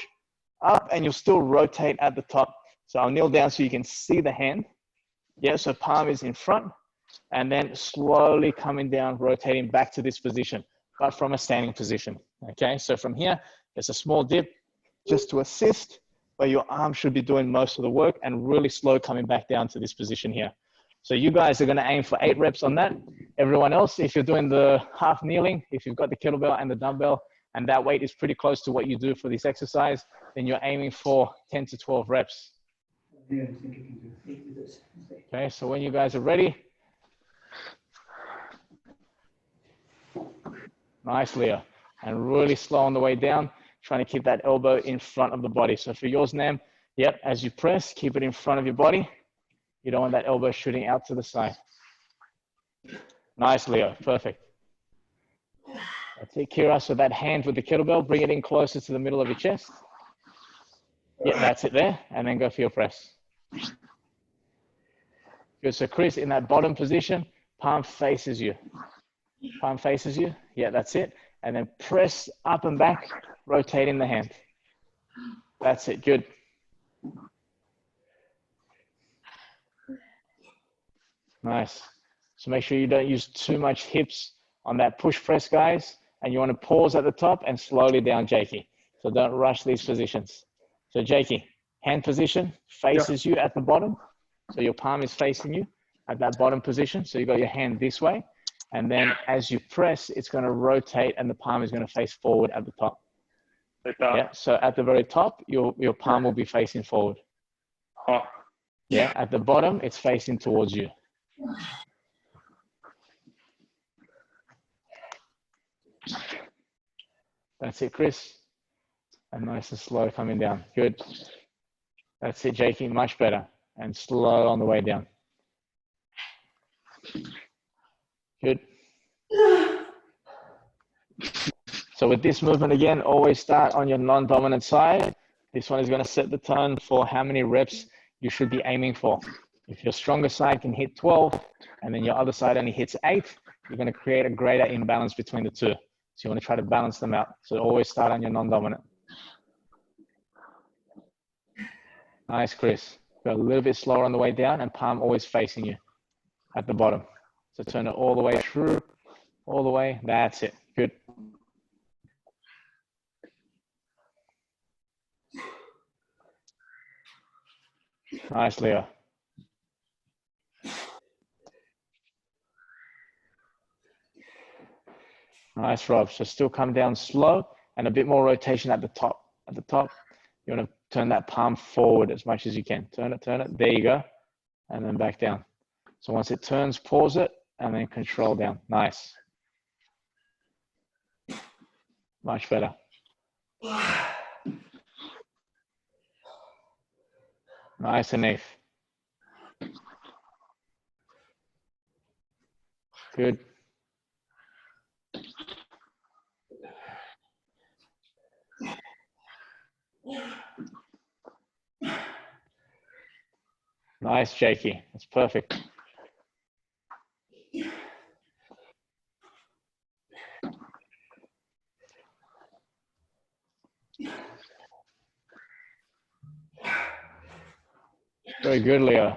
Speaker 2: up, and you'll still rotate at the top. So I'll kneel down so you can see the hand. Yeah, so palm is in front, and then slowly coming down, rotating back to this position, but from a standing position. Okay, so from here, there's a small dip just to assist, but your arm should be doing most of the work, and really slow coming back down to this position here. So you guys are going to aim for 8 reps on that. Everyone else, if you're doing the half kneeling, if you've got the kettlebell and the dumbbell, and that weight is pretty close to what you do for this exercise, then you're aiming for 10 to 12 reps. Okay, so when you guys are ready. Nice, Leo. And really slow on the way down, trying to keep that elbow in front of the body. So for yours, Nam, yep, as you press, keep it in front of your body. You don't want that elbow shooting out to the side. Nice, Leo. Perfect. That's it, Kira. So that hand with the kettlebell, bring it in closer to the middle of your chest. Yeah, that's it there. And then go for your press. Good. So Chris, in that bottom position, palm faces you. Palm faces you. Yeah, that's it. And then press up and back, rotating the hand. That's it. Good. Nice. So make sure you don't use too much hips on that push press, guys. And you want to pause at the top and slowly down, Jakey. So don't rush these positions. So Jakey, hand position faces you at the bottom. So your palm is facing you at that bottom position. So you got your hand this way. And then as you press, it's going to rotate and the palm is going to face forward at the top. Yeah. So at the very top, your palm will be facing forward. Yeah. At the bottom, it's facing towards you. That's it, Chris. And nice and slow coming down. Good. That's it, Jakey. Much better. And slow on the way down. Good. So with this movement again, always start on your non-dominant side. This one is going to set the tone for how many reps you should be aiming for. If your stronger side can hit 12 and then your other side only hits 8, you're going to create a greater imbalance between the two. So you want to try to balance them out. So always start on your non-dominant. Nice, Chris. Go a little bit slower on the way down and palm always facing you at the bottom. So turn it all the way through, all the way. That's it. Good. Nice, Leo. Nice, Rob. So still come down slow and a bit more rotation at the top. At the top, you want to turn that palm forward as much as you can. Turn it, turn it. There you go. And then back down. So once it turns, pause it, and then control down. Nice. Much better. Nice, Anif. Good. Nice, Jakey. That's perfect. Very good, Leo.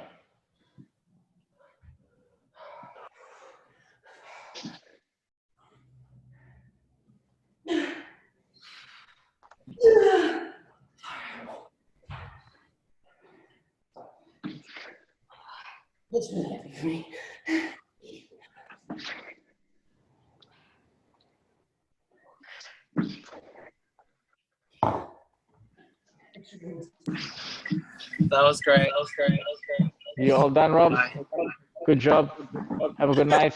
Speaker 1: It's really heavy for me.
Speaker 3: That was great.
Speaker 2: You all done, Rob?
Speaker 3: Bye.
Speaker 2: Good job. Have a good night.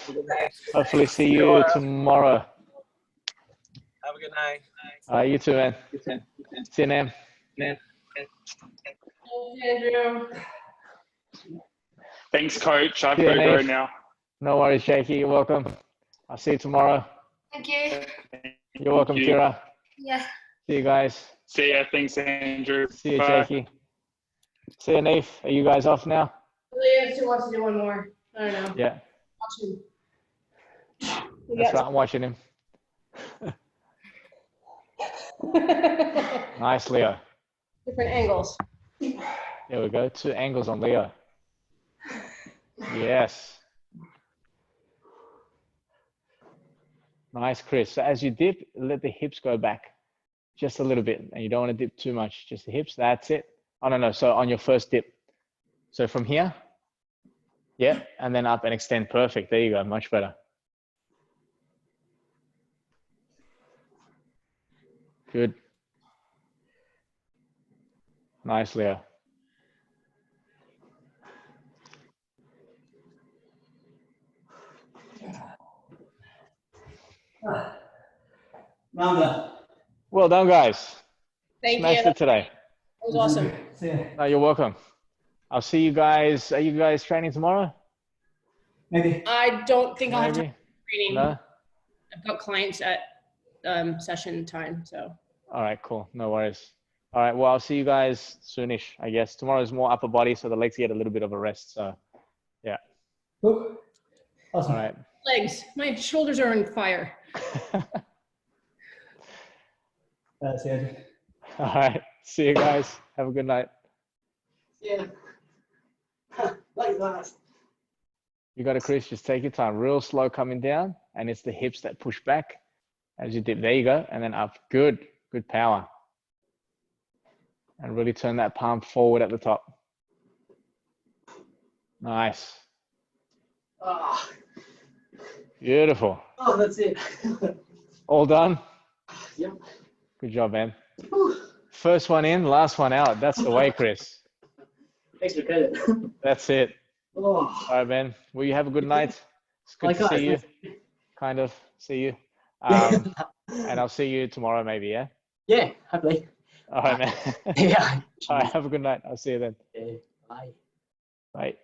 Speaker 2: Hopefully see you tomorrow.
Speaker 3: Have a good night.
Speaker 2: You too, man. See you, Nam.
Speaker 1: Thanks, Andrew.
Speaker 5: Thanks, coach. I've
Speaker 2: Yeah,
Speaker 5: got to go
Speaker 2: Nate.
Speaker 5: now.
Speaker 2: No worries, Jakey. You're welcome. I'll see you tomorrow.
Speaker 7: Thank you.
Speaker 2: You're welcome,
Speaker 5: you.
Speaker 2: Kira.
Speaker 7: Yeah.
Speaker 2: See you guys.
Speaker 5: See ya. Thanks, Andrew.
Speaker 2: See you,
Speaker 5: Bye.
Speaker 2: Jakey. See you, Nate. Are you guys off now?
Speaker 1: Leah still wants to do one more. I don't know.
Speaker 2: Yeah,
Speaker 1: Watch him.
Speaker 2: that's right. I'm watching him. Nice, Leo.
Speaker 1: Different angles.
Speaker 2: There we go. 2 angles on Leo. Yes. Nice, Chris. So as you dip, let the hips go back just a little bit. And you don't want to dip too much. Just the hips. That's it. Oh, no. So on your first dip. So from here. Yeah. And then up and extend. Perfect. There you go. Much better. Good. Nice, Leo.
Speaker 6: Now done.
Speaker 2: Well done, guys.
Speaker 1: Thank
Speaker 2: Smashed
Speaker 1: you.
Speaker 2: it today.
Speaker 1: That was awesome.
Speaker 6: See ya.
Speaker 2: No, you're welcome. I'll see you guys. Are you guys training tomorrow?
Speaker 6: Maybe.
Speaker 1: I don't think I'll have time
Speaker 2: Maybe.
Speaker 1: for training.
Speaker 2: No?
Speaker 1: I've got clients at session time, so.
Speaker 2: All right, cool. No worries. All right, well, I'll see you guys soonish, I guess. Tomorrow's more upper body, so the legs get a little bit of a rest. So, yeah.
Speaker 6: Cool. Awesome.
Speaker 2: All right.
Speaker 1: Legs. My shoulders are on fire.
Speaker 6: That's it.
Speaker 2: All right. See you guys. Have a good night.
Speaker 6: Yeah. Like that.
Speaker 2: You got it, Chris. Just take your time. Real slow coming down, and it's the hips that push back as you dip. There you go. And then up. Good. Good power. And really turn that palm forward at the top. Nice.
Speaker 6: Ah.
Speaker 2: Beautiful.
Speaker 6: Oh, that's it.
Speaker 2: All done?
Speaker 6: Yep.
Speaker 2: Good job, man. First one in, last one out. That's the way, Chris.
Speaker 6: Extra credit.
Speaker 2: That's it.
Speaker 6: Oh.
Speaker 2: All right, man. Well, you have a good night. It's good to see you. Kind of see you. And I'll see you tomorrow, maybe, yeah?
Speaker 6: Yeah, happily.
Speaker 2: All right, man.
Speaker 6: Yeah.
Speaker 2: All right, have a good night. I'll see you then.
Speaker 6: Okay, bye.
Speaker 2: Bye.